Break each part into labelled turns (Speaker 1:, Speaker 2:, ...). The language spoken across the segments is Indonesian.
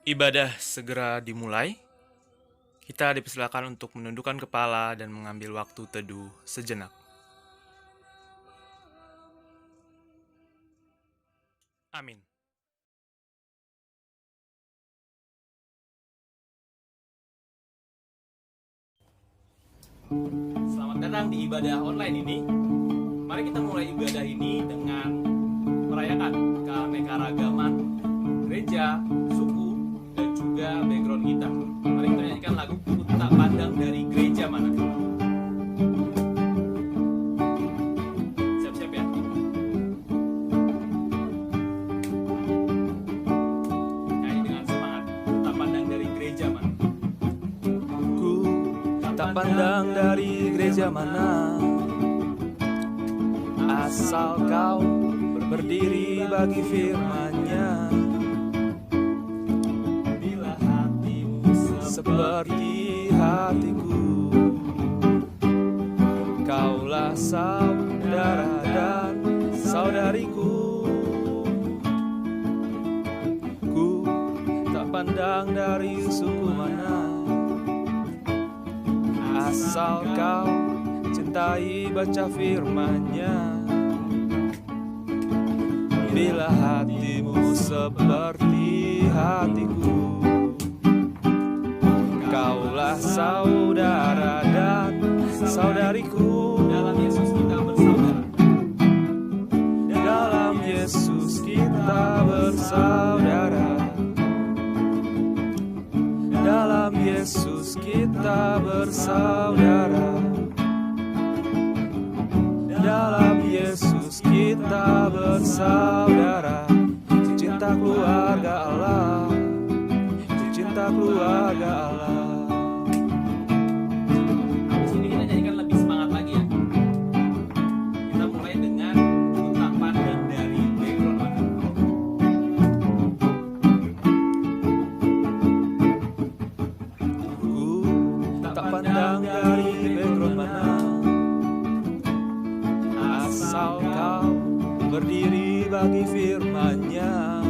Speaker 1: Ibadah segera dimulai. Kita dipersilakan untuk menundukkan kepala dan mengambil waktu teduh sejenak. Amin. Selamat datang di ibadah online ini. Mari kita mulai ibadah ini dengan merayakan keanekaragaman gereja, suku, dan juga background kita. Mari kita nyanyikan lagu "Ku Tak Pandang Dari Gereja Mana". Siap-siap ya. Nyanyi dengan semangat. Ku tak pandang dari gereja mana. Ku tak pandang dari gereja mana, asal kau berdiri bagi firman-Nya. Bila hatimu seperti hatiku, kaulah saudara dan saudariku. Ku tak pandang dari suku mana, asal kau cintai baca firman-Nya. Bila hatimu seperti hatiku, kaulah saudara dan saudariku. Dalam Yesus kita bersaudara. Dalam Yesus kita bersaudara. Dalam Yesus kita bersaudara. Dalam Yesus kita bersaudara. Cinta keluarga Allah, cinta keluarga Allah. Ini kita nyanyikan lebih semangat lagi ya. Kita mulai dengan "Ku tak pandang dari background mana". Ku tak pandang dari background mana, asal kau berdiri bagi firman-Nya.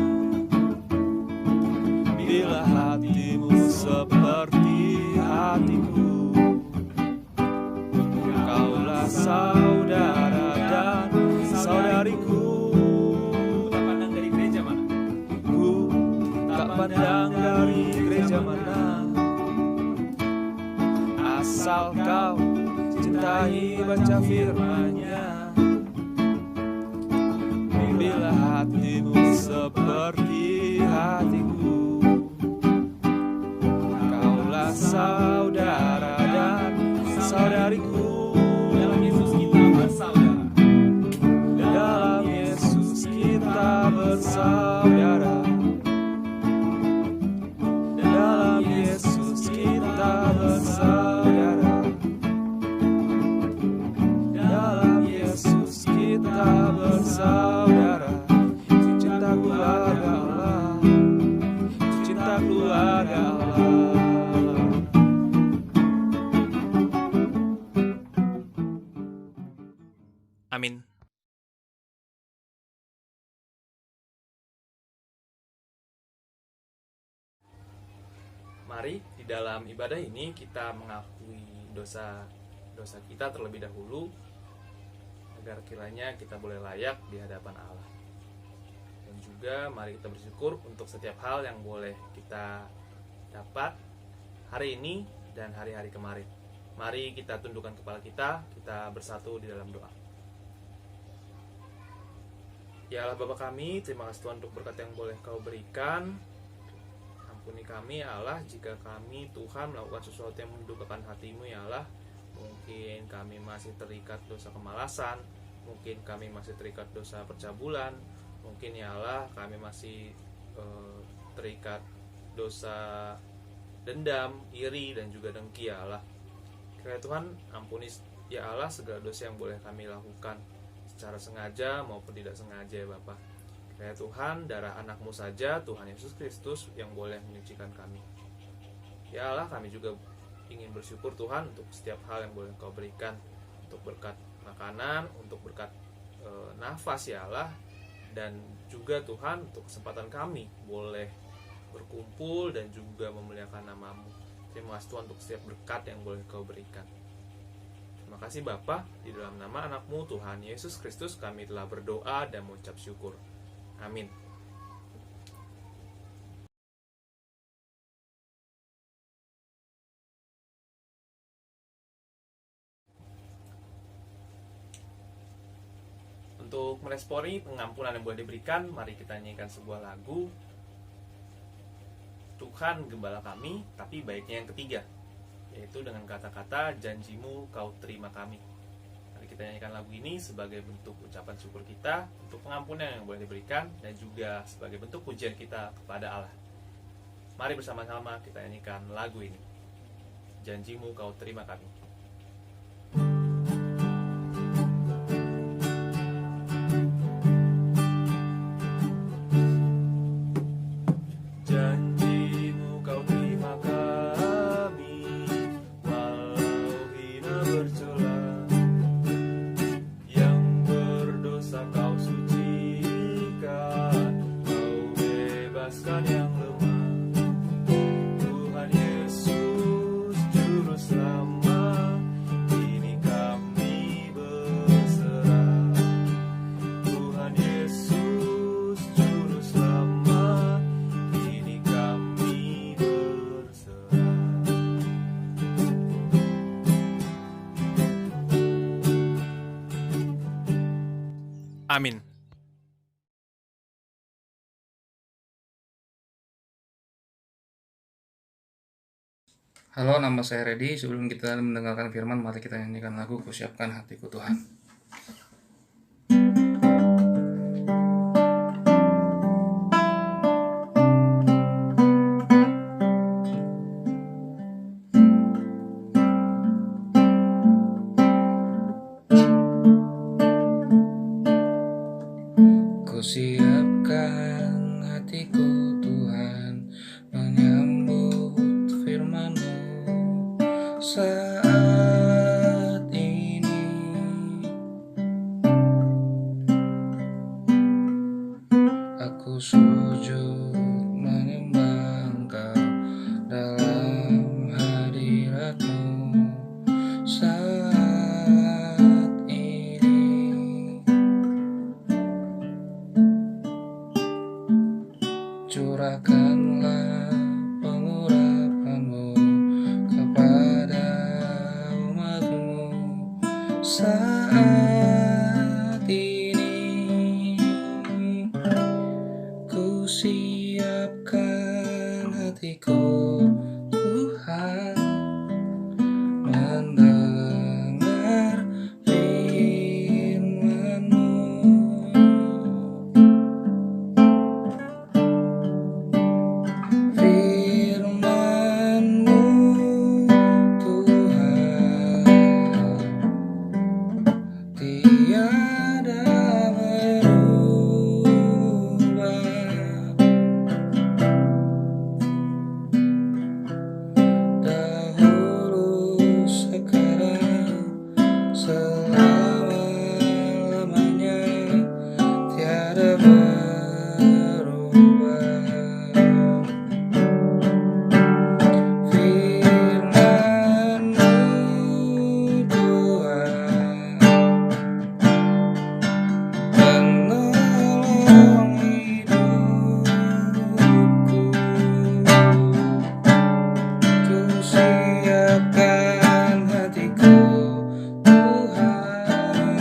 Speaker 1: Bila hatimu seperti hatiku, kaulah saudara dan saudariku. Tak pandang dari gereja mana? Ku tak pandang dari gereja mana, asal kau cintai baca firman-Nya. Bila hatimu seperti hatiku, kaulah saudara dan saudariku. Dalam Yesus kita bersaudara. Dalam Yesus kita bersaudara. Dalam Yesus kita bersaudara. Dalam Yesus kita bersaudara. Cinta keluarga Allah, cinta keluarga Allah. Amin. Mari di dalam ibadah ini kita mengakui dosa kita terlebih dahulu, agar kiranya kita boleh layak di hadapan Allah. Dan juga mari kita bersyukur untuk setiap hal yang boleh kita dapat hari ini dan hari-hari kemarin. Mari kita tundukkan kepala kita bersatu di dalam doa. Ya Allah Bapa kami, terima kasih Tuhan untuk berkat yang boleh Kau berikan. Ampuni kami ya Allah jika kami Tuhan melakukan sesuatu yang mendukakan hati-Mu ya Allah. Mungkin kami masih terikat dosa kemalasan, mungkin kami masih terikat dosa percabulan, mungkin ya Allah kami masih terikat dosa dendam, iri, dan juga dengki ya Allah. Kiranya Tuhan ampuni ya Allah segala dosa yang boleh kami lakukan secara sengaja maupun tidak sengaja ya Bapa. Kiranya Tuhan darah anak-Mu saja, Tuhan Yesus Kristus, yang boleh menyucikan kami. Ya Allah, kami juga ingin bersyukur Tuhan untuk setiap hal yang boleh Kau berikan, untuk berkat makanan, untuk berkat nafas ya Allah, dan juga Tuhan untuk kesempatan kami boleh berkumpul dan juga memuliakan nama-Mu. Terima kasih Tuhan untuk setiap berkat yang boleh Kau berikan. Terima kasih Bapa, di dalam nama anak-Mu Tuhan Yesus Kristus kami telah berdoa dan mengucap syukur. Amin. Untuk meresponi pengampunan yang boleh diberikan, mari kita nyanyikan sebuah lagu Tuhan Gembala Kami, tapi baiknya yang ketiga, yaitu dengan kata-kata janji-Mu Kau terima kami. Mari kita nyanyikan lagu ini sebagai bentuk ucapan syukur kita untuk pengampunan yang boleh diberikan dan juga sebagai bentuk pujian kita kepada Allah. Mari bersama-sama kita nyanyikan lagu ini, Janji-Mu Kau terima kami. Amin.
Speaker 2: Halo, nama saya Redi. Sebelum kita mendengarkan firman, mari kita nyanyikan lagu Kusiapkan Hatiku Tuhan. Kusiapkan hatiku Tuhan, menyambut firman-Mu saat ini. Aku sujud menyembah Engkau dalam hadirat-Mu saat ini. Curahkanlah pengurapan-Mu kepada umat-Mu saat ini. Ku siapkan hatiku Tuhan, mendengar firman-Mu. Firman-Mu Tuhan tiada berubah. Dahulu, sekarang, selama-lamanya tiada berubah. Firman-Mu Tuhan menolong hidupku. Ku siapkan hatiku Tuhan,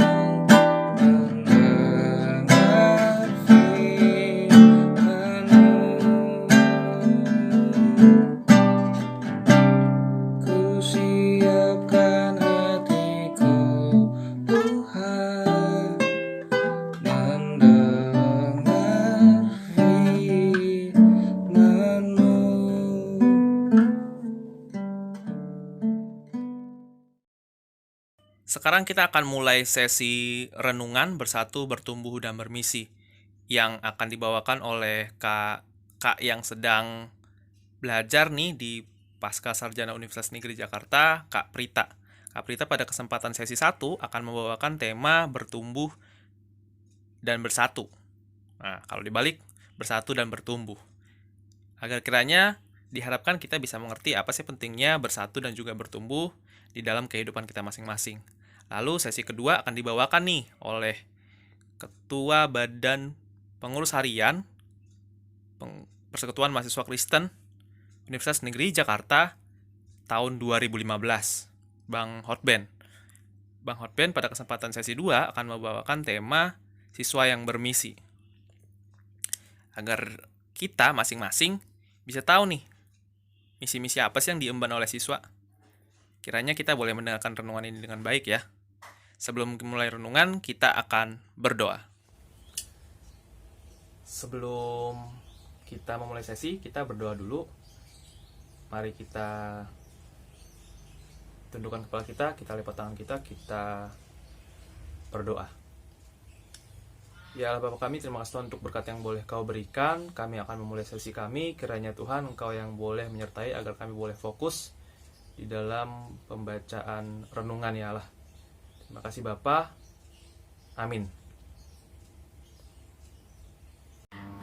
Speaker 2: mendengar firman-Mu. Ku siapkan hatiku Tuhan, mendengar firman-Mu.
Speaker 1: Sekarang kita akan mulai sesi renungan bersatu, bertumbuh, dan bermisi yang akan dibawakan oleh Kak yang sedang belajar nih di Pasca Sarjana Universitas Negeri Jakarta, Kak Prita. Kak Prita pada kesempatan sesi 1 akan membawakan tema bertumbuh dan bersatu. Nah, kalau dibalik, bersatu dan bertumbuh. agar kiranya diharapkan kita bisa mengerti apa sih pentingnya bersatu dan juga bertumbuh di dalam kehidupan kita masing-masing. Lalu sesi kedua akan dibawakan nih oleh Ketua Badan Pengurus Harian Persekutuan Mahasiswa Kristen Universitas Negeri Jakarta tahun 2015, Bang Hotben. Bang Hotben pada kesempatan sesi 2 akan membawakan tema siswa yang bermisi. Agar kita masing-masing bisa tahu nih, misi-misi apa sih yang diemban oleh siswa. Kiranya kita boleh mendengarkan renungan ini dengan baik ya. Sebelum mulai renungan, kita akan berdoa. Sebelum kita memulai sesi, kita berdoa dulu. Mari kita tundukkan kepala kita lipat tangan kita berdoa. Ya Allah Bapa kami, terima kasih Tuhan untuk berkat yang boleh Kau berikan. Kami akan memulai sesi kami. Kiranya Tuhan Engkau yang boleh menyertai agar kami boleh fokus di dalam pembacaan renungan ya Allah. Terima kasih Bapa. Amin.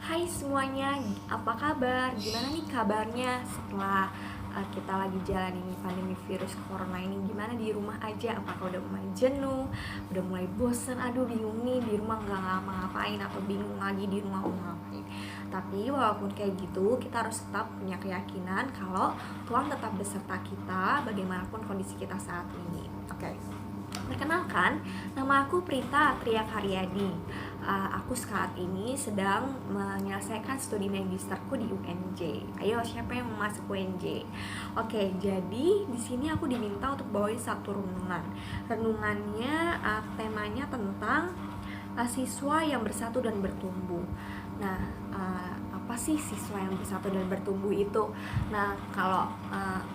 Speaker 3: Hai semuanya, apa kabar? Gimana nih kabarnya setelah kita lagi jalanin pandemi virus corona ini? Gimana di rumah aja? Apakah udah mulai jenuh? Udah mulai bosen? Aduh bingung nih di rumah nggak ngapa-ngapain, atau bingung lagi di rumah mau ngapain? Tapi walaupun kayak gitu, kita harus tetap punya keyakinan kalau Tuhan tetap beserta kita bagaimanapun kondisi kita saat ini. Oke. Perkenalkan, nama aku Prita Atria Karyadi. Aku saat ini sedang menyelesaikan studi magisterku di UNJ. Ayo, siapa yang mau masuk UNJ? Oke, jadi di sini aku diminta untuk bawain satu renungan. Renungannya temanya tentang siswa yang bersatu dan bertumbuh. Nah, apa sih siswa yang bersatu dan bertumbuh itu? Nah,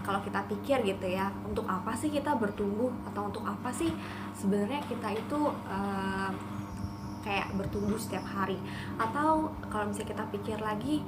Speaker 3: kalau kita pikir gitu ya, untuk apa sih kita bertumbuh, atau untuk apa sih sebenarnya kita itu kayak bertumbuh setiap hari? Atau kalau misalnya kita pikir lagi,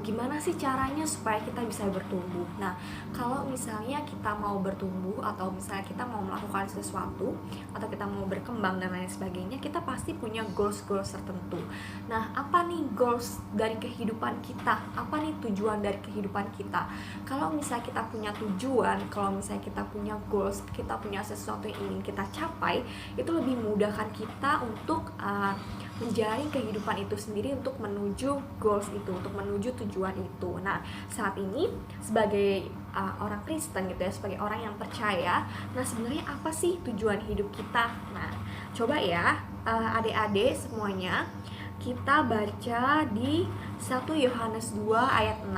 Speaker 3: gimana sih caranya supaya kita bisa bertumbuh? Nah, kalau misalnya kita mau bertumbuh, atau misalnya kita mau melakukan sesuatu, atau kita mau berkembang dan lain sebagainya, kita pasti punya goals-goals tertentu. Nah, apa nih goals dari kehidupan kita? Apa nih tujuan dari kehidupan kita? Kalau misalnya kita punya tujuan, kalau misalnya kita punya goals, kita punya sesuatu yang ingin kita capai, itu lebih memudahkan kita untuk menjalani kehidupan itu sendiri, untuk menuju goals itu, untuk menuju tujuan itu. Nah, saat ini sebagai orang Kristen gitu ya, sebagai orang yang percaya, nah sebenarnya apa sih tujuan hidup kita? Nah, coba ya adik-adik semuanya, kita baca di 1 Yohanes 2 ayat 6.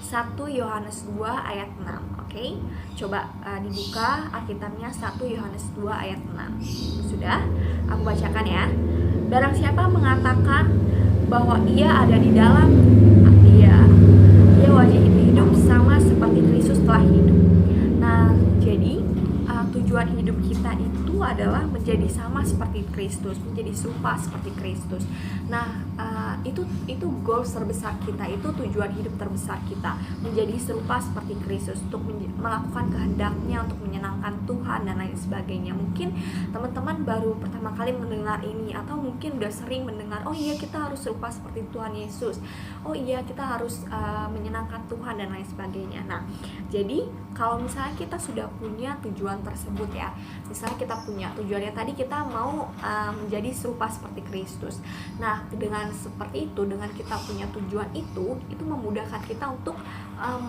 Speaker 3: 1 Yohanes 2 ayat 6. Oke, coba dibuka Alkitabnya, 1 Yohanes 2 ayat 6. Sudah? Aku bacakan ya. Barang siapa mengatakan bahwa ia ada di dalam dia wajib hidup sama seperti Kristus telah hidup. Nah, jadi tujuan hidup kita itu adalah menjadi sama seperti Kristus, menjadi serupa seperti Kristus. Nah, itu goals terbesar kita, itu tujuan hidup terbesar kita, menjadi serupa seperti Kristus, untuk melakukan kehendaknya, untuk menyenangkan Tuhan dan lain sebagainya. Mungkin teman-teman baru pertama kali mendengar ini, atau mungkin udah sering mendengar, oh iya kita harus serupa seperti Tuhan Yesus, oh iya kita harus menyenangkan Tuhan dan lain sebagainya. Nah, jadi kalau misalnya kita sudah punya tujuan tersebut ya, misalnya kita punya tujuannya tadi, kita mau menjadi serupa seperti Kristus. Nah, dengan seperti itu, dengan kita punya tujuan itu memudahkan kita untuk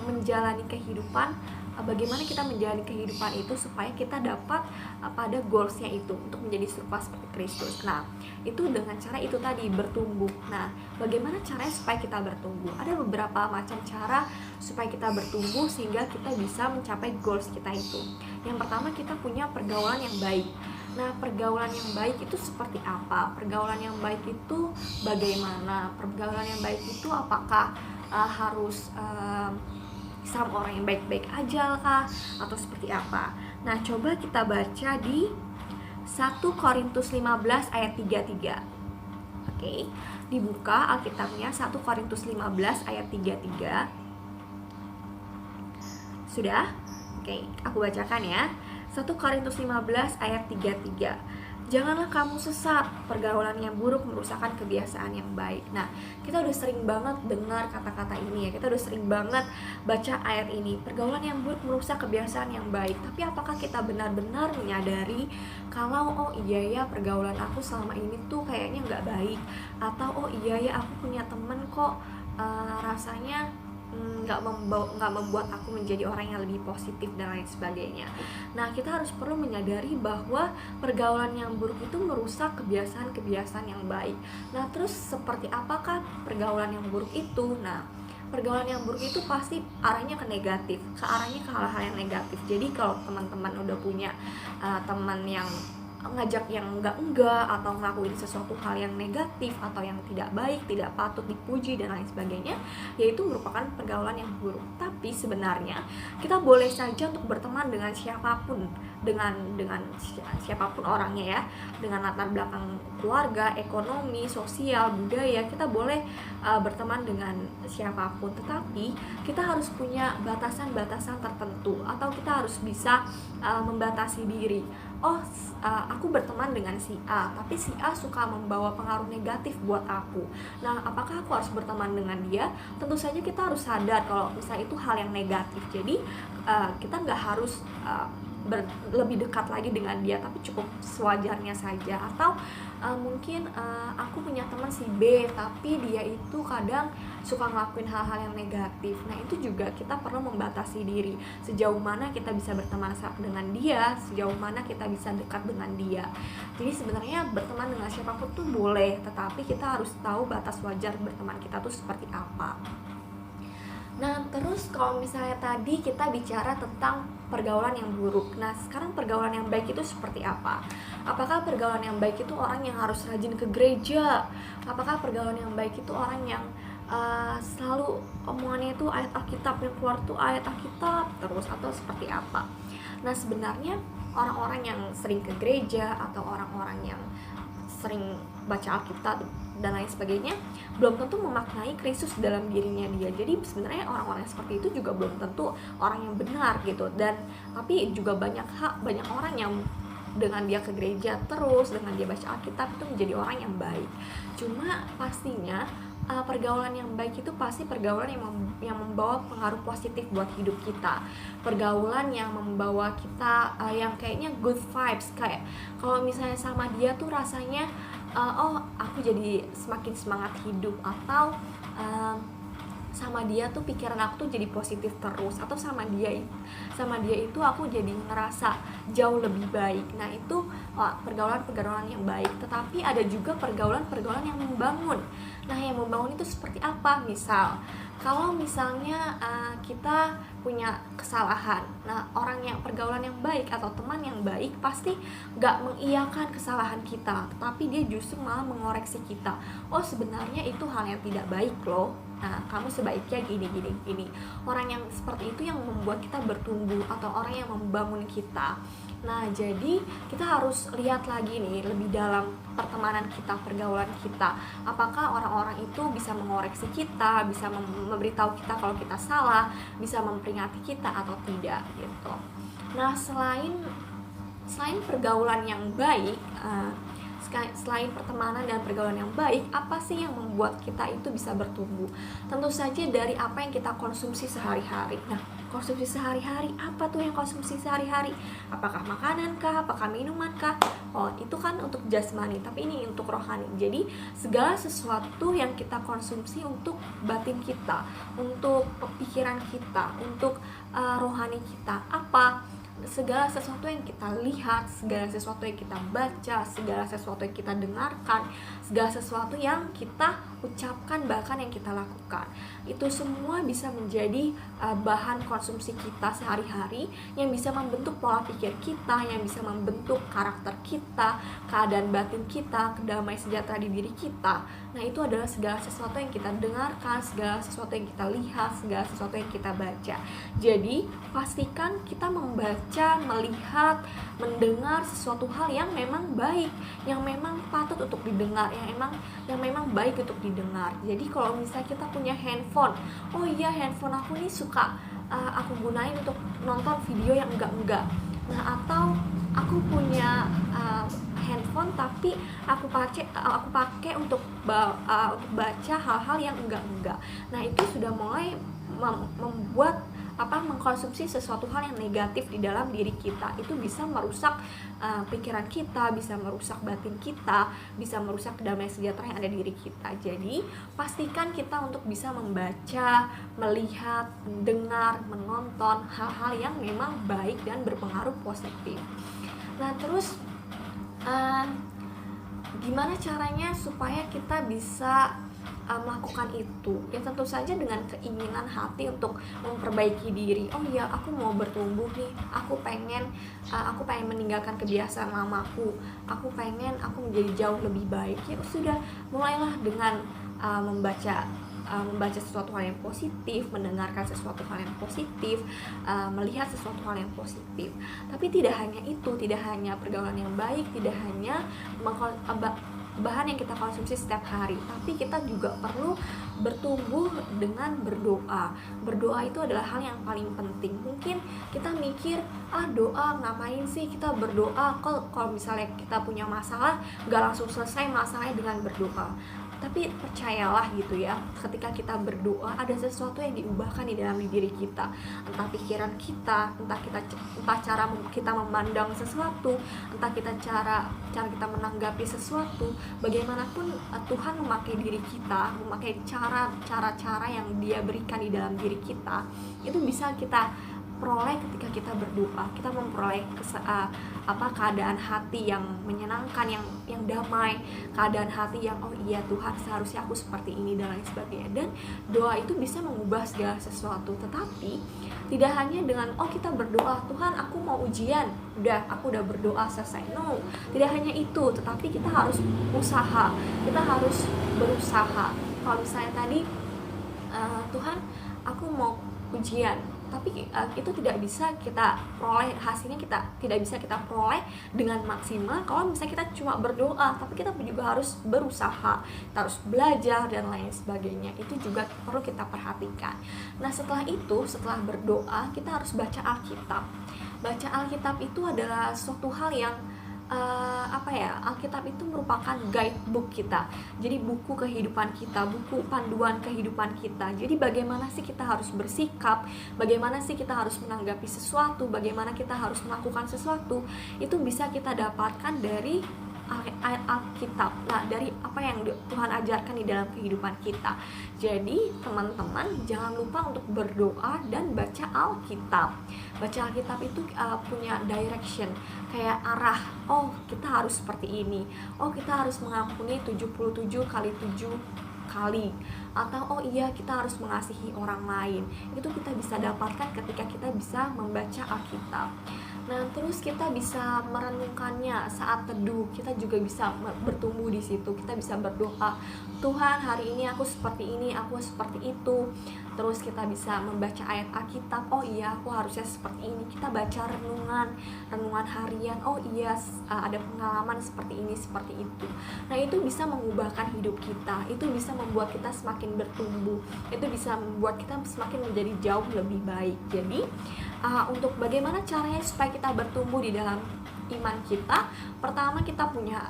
Speaker 3: menjalani kehidupan. Bagaimana kita menjalani kehidupan itu supaya kita dapat pada goalsnya itu, untuk menjadi serupa seperti Kristus. Nah, itu dengan cara itu tadi, bertumbuh. Nah, bagaimana caranya supaya kita bertumbuh? Ada beberapa macam cara supaya kita bertumbuh sehingga kita bisa mencapai goals kita itu. Yang pertama, kita punya pergaulan yang baik. Nah, pergaulan yang baik itu seperti apa? Pergaulan yang baik itu bagaimana? Pergaulan yang baik itu apakah harus sama orang yang baik-baik aja kah? Atau seperti apa? Nah, coba kita baca di 1 Korintus 15 ayat 33. Oke, dibuka Alkitabnya, 1 Korintus 15 ayat 33. Sudah? Oke, aku bacakan ya. 1 Korintus 15 ayat 33. janganlah kamu sesat, pergaulan yang buruk merusakkan kebiasaan yang baik. Nah, kita udah sering banget dengar kata-kata ini ya, kita udah sering banget baca ayat ini, pergaulan yang buruk merusak kebiasaan yang baik. Tapi apakah kita benar-benar menyadari kalau oh iya ya pergaulan aku selama ini tuh kayaknya nggak baik, atau oh iya ya aku punya temen kok rasanya nggak membuat aku menjadi orang yang lebih positif dan lain sebagainya. Nah, kita harus perlu menyadari bahwa pergaulan yang buruk itu merusak kebiasaan-kebiasaan yang baik. Nah, terus seperti apakah pergaulan yang buruk itu? Nah, pergaulan yang buruk itu pasti arahnya ke negatif, arahnya ke hal-hal yang negatif. Jadi kalau teman-teman udah punya teman yang ngajak yang enggak atau ngelakuin sesuatu hal yang negatif atau yang tidak baik, tidak patut dipuji dan lain sebagainya, yaitu merupakan pergaulan yang buruk. Tapi sebenarnya kita boleh saja untuk berteman dengan siapapun, dengan siapapun orangnya ya, dengan latar belakang keluarga, ekonomi, sosial, budaya, kita boleh berteman dengan siapapun. Tetapi kita harus punya batasan-batasan tertentu, atau kita harus bisa membatasi diri. Aku berteman dengan si A, tapi si A suka membawa pengaruh negatif buat aku. Nah, apakah aku harus berteman dengan dia? Tentu saja kita harus sadar kalau misalnya itu hal yang negatif. Jadi kita nggak harus lebih dekat lagi dengan dia, tapi cukup sewajarnya saja. Atau mungkin aku punya teman si B, tapi dia itu kadang suka ngelakuin hal-hal yang negatif. Nah, itu juga kita perlu membatasi diri, sejauh mana kita bisa berteman dengan dia, sejauh mana kita bisa dekat dengan dia. Jadi sebenarnya berteman dengan siapapun tuh boleh, tetapi kita harus tahu batas wajar berteman kita tuh seperti apa. Nah, terus kalau misalnya tadi kita bicara tentang pergaulan yang buruk. Nah, sekarang pergaulan yang baik itu seperti apa? Apakah pergaulan yang baik itu orang yang harus rajin ke gereja? Apakah pergaulan yang baik itu orang yang selalu omongannya itu ayat Alkitab, yang keluar tuh ayat Alkitab terus, atau seperti apa? Nah, sebenarnya orang-orang yang sering ke gereja atau orang-orang yang sering baca Alkitab dan lain sebagainya belum tentu memaknai Kristus dalam dirinya dia. Jadi sebenarnya orang-orang yang seperti itu juga belum tentu orang yang benar gitu. Dan tapi juga banyak orang yang dengan dia ke gereja terus, dengan dia baca Alkitab, itu menjadi orang yang baik. Cuma pastinya pergaulan yang baik itu pasti pergaulan yang membawa pengaruh positif buat hidup kita, pergaulan yang membawa kita yang kayaknya good vibes, kayak kalau misalnya sama dia tuh rasanya aku jadi semakin semangat hidup, atau sama dia tuh pikiran aku tuh jadi positif terus, atau sama dia itu aku jadi ngerasa jauh lebih baik. Nah, itu pergaulan yang baik. Tetapi ada juga pergaulan yang membangun. Nah, yang membangun itu seperti apa? Misal kalau misalnya kita punya kesalahan, nah orang yang pergaulan yang baik atau teman yang baik pasti gak mengiyakan kesalahan kita, tetapi dia justru malah mengoreksi kita. Oh, sebenarnya itu hal yang tidak baik loh. Nah, kamu sebaiknya gini. Orang yang seperti itu yang membuat kita bertumbuh, atau orang yang membangun kita. Nah, jadi kita harus lihat lagi nih lebih dalam pertemanan kita, pergaulan kita. Apakah orang-orang itu bisa mengoreksi kita, bisa memberitahu kita kalau kita salah, bisa memperingati kita atau tidak gitu. Nah, selain pergaulan yang baik, selain pertemanan dan pergaulan yang baik, apa sih yang membuat kita itu bisa bertumbuh? Tentu saja dari apa yang kita konsumsi sehari-hari. Nah, konsumsi sehari-hari, apa tuh yang konsumsi sehari-hari? Apakah makanan kah? Apakah minuman kah? Oh, itu kan untuk jasmani, tapi ini untuk rohani. Jadi segala sesuatu yang kita konsumsi untuk batin kita, untuk pikiran kita, untuk rohani kita, apa? Segala sesuatu yang kita lihat, segala sesuatu yang kita baca, segala sesuatu yang kita dengarkan, segala sesuatu yang kita ucapkan, bahkan yang kita lakukan, itu semua bisa menjadi bahan konsumsi kita sehari-hari, yang bisa membentuk pola pikir kita, yang bisa membentuk karakter kita, keadaan batin kita, kedamaian sejahtera di diri kita. Nah, itu adalah segala sesuatu yang kita dengarkan, segala sesuatu yang kita lihat, segala sesuatu yang kita baca. Jadi pastikan kita membaca, melihat, mendengar sesuatu hal yang memang baik, yang memang patut untuk didengar, yang memang baik untuk didengar. Jadi kalau misalnya kita punya handphone, oh iya, handphone aku nih suka aku gunain untuk nonton video yang enggak. Nah, atau aku punya handphone, tapi aku pakai untuk baca hal-hal yang enggak. Nah, itu sudah mulai membuat mengkonsumsi sesuatu hal yang negatif di dalam diri kita. Itu bisa merusak pikiran kita, bisa merusak batin kita, bisa merusak damai sejahtera yang ada di diri kita. Jadi pastikan kita untuk bisa membaca, melihat, mendengar, menonton hal-hal yang memang baik dan berpengaruh positif. Nah, terus gimana caranya supaya kita bisa melakukan itu? Ya tentu saja dengan keinginan hati untuk memperbaiki diri. Oh iya, aku mau bertumbuh nih, aku pengen meninggalkan kebiasaan lamaku, aku menjadi jauh lebih baik. Ya sudah, mulailah dengan membaca sesuatu hal yang positif, mendengarkan sesuatu hal yang positif, melihat sesuatu hal yang positif. Tapi tidak hanya itu, tidak hanya pergaulan yang baik, tidak hanya bahan yang kita konsumsi setiap hari, tapi kita juga perlu bertumbuh dengan berdoa. Berdoa itu adalah hal yang paling penting. Mungkin kita mikir, doa ngapain sih kita berdoa? Kalau misalnya kita punya masalah, gak langsung selesai masalahnya dengan berdoa. Tapi percayalah gitu ya, ketika kita berdoa ada sesuatu yang diubahkan di dalam diri kita. Entah pikiran kita, entah cara kita memandang sesuatu, entah cara kita menanggapi sesuatu. Bagaimanapun Tuhan memakai diri kita, memakai cara-cara yang Dia berikan di dalam diri kita, itu bisa kita peroleh ketika kita berdoa. Kita memperoleh keadaan hati yang menyenangkan, yang damai, keadaan hati yang oh iya Tuhan, seharusnya aku seperti ini dan lain sebagainya. Dan doa itu bisa mengubah segala sesuatu. Tetapi tidak hanya dengan kita berdoa, Tuhan aku mau ujian, aku udah berdoa selesai. No, tidak hanya itu, tetapi kita harus usaha, kita harus berusaha. Kalau misalnya tadi Tuhan aku mau ujian, tapi itu tidak bisa kita peroleh, hasilnya kita tidak bisa kita peroleh dengan maksimal kalau misalnya kita cuma berdoa. Tapi kita juga harus berusaha, kita harus belajar dan lain sebagainya. Itu juga perlu kita perhatikan. Nah, setelah berdoa kita harus baca Alkitab. Baca Alkitab itu adalah suatu hal yang Alkitab itu merupakan guidebook kita. Jadi buku kehidupan kita, buku panduan kehidupan kita. Jadi bagaimana sih kita harus bersikap, bagaimana sih kita harus menanggapi sesuatu, bagaimana kita harus melakukan sesuatu, itu bisa kita dapatkan dari Alkitab. Nah, dari apa yang Tuhan ajarkan di dalam kehidupan kita. Jadi teman-teman jangan lupa untuk berdoa dan baca Alkitab. Baca Alkitab itu punya direction, kayak arah. Oh, kita harus seperti ini. Oh, kita harus mengampuni 77 kali 7 kali. Atau oh iya, kita harus mengasihi orang lain. Itu kita bisa dapatkan ketika kita bisa membaca Alkitab. Nah, terus kita bisa merenungkannya saat teduh. Kita juga bisa bertumbuh di situ. Kita bisa berdoa, Tuhan hari ini aku seperti ini, aku seperti itu. Terus kita bisa membaca ayat Alkitab. Oh iya, aku harusnya seperti ini. Kita baca renungan harian. Oh iya, ada pengalaman seperti ini, seperti itu. Nah, itu bisa mengubahkan hidup kita. Itu bisa membuat kita semakin bertumbuh. Itu bisa membuat kita semakin menjadi jauh lebih baik. Jadi untuk bagaimana caranya supaya kita bertumbuh di dalam iman kita, pertama kita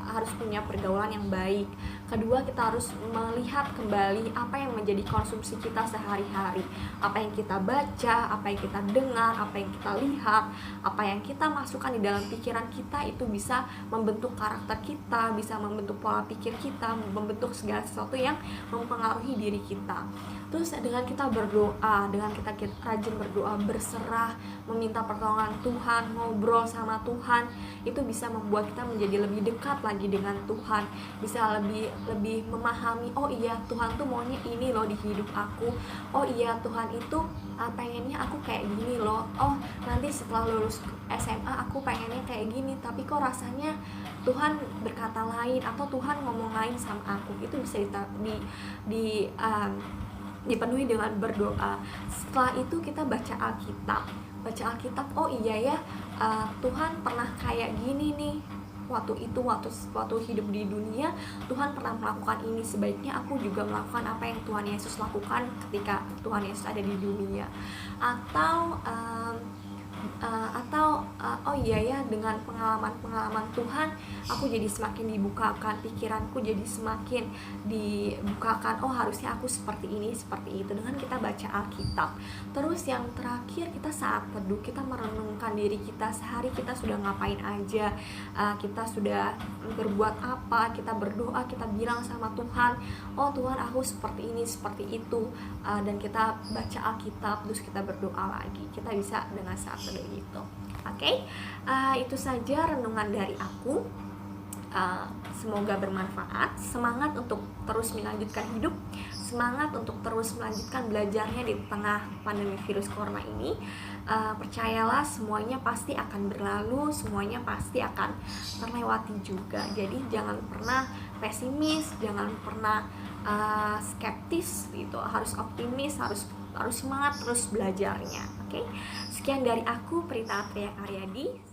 Speaker 3: harus punya pergaulan yang baik. Kedua, kita harus melihat kembali apa yang menjadi konsumsi kita sehari-hari, apa yang kita baca, apa yang kita dengar, apa yang kita lihat, apa yang kita masukkan di dalam pikiran kita. Itu bisa membentuk karakter kita, bisa membentuk pola pikir kita, membentuk segala sesuatu yang mempengaruhi diri kita. Terus dengan kita berdoa, dengan kita rajin berdoa, berserah, meminta pertolongan Tuhan, ngobrol sama Tuhan, itu bisa membuat kita menjadi lebih dekat lagi dengan Tuhan, bisa lebih memahami, oh iya Tuhan tuh maunya ini loh di hidup aku, oh iya Tuhan itu pengennya aku kayak gini loh, oh nanti setelah lulus SMA aku pengennya kayak gini, tapi kok rasanya Tuhan berkata lain, atau Tuhan ngomong lain sama aku. Itu bisa dipenuhi dengan berdoa. Setelah itu kita baca Alkitab. Oh iya ya, Tuhan pernah kayak gini nih waktu hidup di dunia. Tuhan pernah melakukan ini, sebaiknya aku juga melakukan apa yang Tuhan Yesus lakukan ketika Tuhan Yesus ada di dunia. Atau oh iya ya, dengan pengalaman-pengalaman Tuhan aku jadi semakin dibukakan, pikiranku jadi semakin dibukakan, oh harusnya aku seperti ini, seperti itu, dengan kita baca Alkitab. Terus yang terakhir, kita saat teduh, kita merenungkan diri kita sehari kita sudah ngapain aja, kita sudah berbuat apa, kita berdoa, kita bilang sama Tuhan, oh Tuhan aku seperti ini, seperti itu, dan kita baca Alkitab, terus kita berdoa lagi. Kita bisa dengan saat teduh itu. Oke, itu saja renungan dari aku. Semoga bermanfaat. Semangat untuk terus melanjutkan hidup, semangat untuk terus melanjutkan belajarnya di tengah pandemi virus corona ini. Percayalah, semuanya pasti akan berlalu, semuanya pasti akan terlewati juga. Jadi jangan pernah pesimis, jangan pernah skeptis gitu. Harus optimis, harus semangat terus belajarnya. Oke. Sekian dari aku, Prita Atria Karyadi.